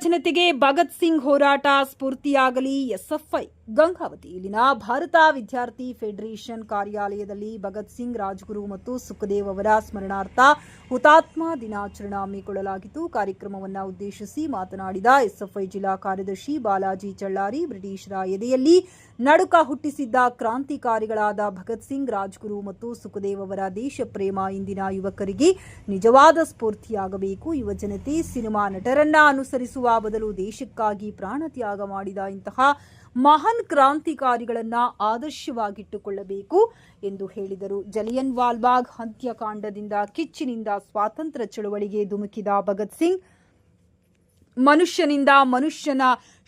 ಜನತೆಗೆ ಭಗತ್ ಸಿಂಗ್ ಹೋರಾಟ ಸ್ಫೂರ್ತಿಯಾಗಲಿ. ಎಸ್ಎಫ್ಐ ಗಂಗಾವತಿ ಇಲ್ಲಿನ ಭಾರತ ವಿದ್ಯಾರ್ಥಿ ಫೆಡರೇಷನ್ ಕಾರ್ಯಾಲಯದಲ್ಲಿ ಭಗತ್ ಸಿಂಗ್, ರಾಜ್ಗುರು ಮತ್ತು ಸುಖದೇವ್ ಅವರ ಸ್ಮರಣಾರ್ಥ ಹುತಾತ್ಮ ದಿನಾಚರಣೆ ಹಮ್ಮಿಕೊಳ್ಳಲಾಗಿತ್ತು. ಕಾರ್ಯಕ್ರಮವನ್ನು ಉದ್ದೇಶಿಸಿ ಮಾತನಾಡಿದ ಎಸ್ಎಫ್ಐ ಜಿಲ್ಲಾ ಕಾರ್ಯದರ್ಶಿ ಬಾಲಾಜಿ ಚಳ್ಳಾರಿ, ಬ್ರಿಟಿಷರ ಎದೆಯಲ್ಲಿ ನಡುಕ ಹುಟ್ಟಿಸಿದ್ದ ಕ್ರಾಂತಿಕಾರಿಗಳಾದ ಭಗತ್ ಸಿಂಗ್, ರಾಜ್ಗುರು ಮತ್ತು ಸುಖದೇವ್ ಅವರ ದೇಶ ಪ್ರೇಮ ಇಂದಿನ ಯುವಕರಿಗೆ ನಿಜವಾದ ಸ್ಫೂರ್ತಿಯಾಗಬೇಕು. ಯುವ ಜನತೆ ಸಿನಿಮಾ ನಟರನ್ನ ಅನುಸರಿಸುವ ಬದಲು ದೇಶಕ್ಕಾಗಿ ಪ್ರಾಣ ತ್ಯಾಗ ಮಾಡಿದ ಇಂತಹ ಮಹಾನ್ ಕ್ರಾಂತಿಕಾರಿಗಳನ್ನ ಆದರ್ಶವಾಗಿಟ್ಟುಕೊಳ್ಳಬೇಕು ಎಂದು ಹೇಳಿದರು. ಜಲಿಯನ್ ವಾಲ್ಬಾಗ್ ಹತ್ಯಾಕಾಂಡದಿಂದ ಕಿಚ್ಚಿನಿಂದ ಸ್ವಾತಂತ್ರ್ಯ ಚಳವಳಿಗೆ ಧುಮುಕಿದ ಭಗತ್ ಸಿಂಗ್ ಮನುಷ್ಯನಿಂದ ಮನುಷ್ಯನ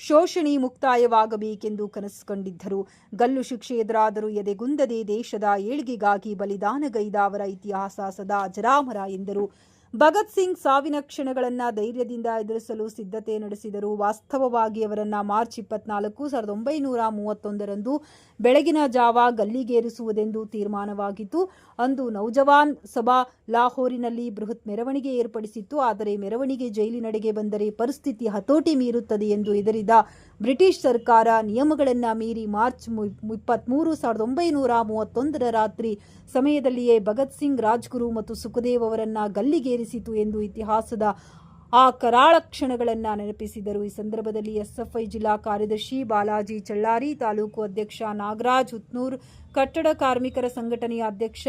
ಶೋಷಣೆ ಮುಕ್ತಾಯವಾಗಬೇಕೆಂದು ಕನಸು ಕಂಡಿದ್ದರು. ಗಲ್ಲು ಶಿಕ್ಷೆ ಎದುರಾದರೂ ಎದೆಗುಂದದೆ ದೇಶದ ಏಳ್ಗೆಗಾಗಿ ಬಲಿದಾನಗೈದ ಅವರ ಇತಿಹಾಸ ಸದಾ ಅಜರಾಮರ ಎಂದರು. ಭಗತ್ ಸಿಂಗ್ ಸಾವಿನ ಕ್ಷಣಗಳನ್ನು ಧೈರ್ಯದಿಂದ ಎದುರಿಸಲು ಸಿದ್ಧತೆ ನಡೆಸಿದರು. ವಾಸ್ತವವಾಗಿ ಅವರನ್ನು ಮಾರ್ಚ್ 24, 1931 ಬೆಳಗಿನ ಜಾವ ಗಲ್ಲಿಗೇರಿಸುವುದೆಂದು ತೀರ್ಮಾನವಾಗಿತ್ತು. ಅಂದು ನೌಜವಾನ್ ಸಭಾ ಲಾಹೋರಿನಲ್ಲಿ ಬೃಹತ್ ಮೆರವಣಿಗೆ ಏರ್ಪಡಿಸಿತ್ತು. ಆದರೆ ಮೆರವಣಿಗೆ ಜೈಲಿನಡೆಗೆ ಬಂದರೆ ಪರಿಸ್ಥಿತಿ ಹತೋಟಿ ಮೀರುತ್ತದೆ ಎಂದು ಹೆದರಿದ ಬ್ರಿಟಿಷ್ ಸರ್ಕಾರ ನಿಯಮಗಳನ್ನು ಮೀರಿ ಮಾರ್ಚ್ 23, 1931 ರಾತ್ರಿ ಸಮಯದಲ್ಲಿಯೇ ಭಗತ್ ಸಿಂಗ್, ರಾಜ್ಗುರು ಮತ್ತು ಸುಖದೇವ್ ಅವರನ್ನು ಗಲ್ಲಿಗೇರಿಸಿತು ಎಂದು ಇತಿಹಾಸದ ಆ ಕರಾಳ ಕ್ಷಣಗಳನ್ನು ನೆನಪಿಸಿದರು. ಈ ಸಂದರ್ಭದಲ್ಲಿ ಎಸ್ಎಫ್ಐ ಜಿಲ್ಲಾ ಕಾರ್ಯದರ್ಶಿ ಬಾಲಾಜಿ ಚಳ್ಳಾರಿ, ತಾಲೂಕು ಅಧ್ಯಕ್ಷ ನಾಗರಾಜ್ ಹುತ್ನೂರ್, ಕಟ್ಟಡ ಕಾರ್ಮಿಕರ ಸಂಘಟನೆಯ ಅಧ್ಯಕ್ಷ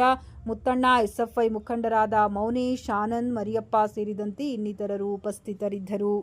ಮುತ್ತಣ್ಣ, ಎಸ್ಎಫ್ಐ ಮುಖಂಡರಾದ ಮೌನೇಶ್, ಆನಂದ್, ಮರಿಯಪ್ಪ ಸೇರಿದಂತೆ ಇನ್ನಿತರರು ಉಪಸ್ಥಿತರಿದ್ದರು.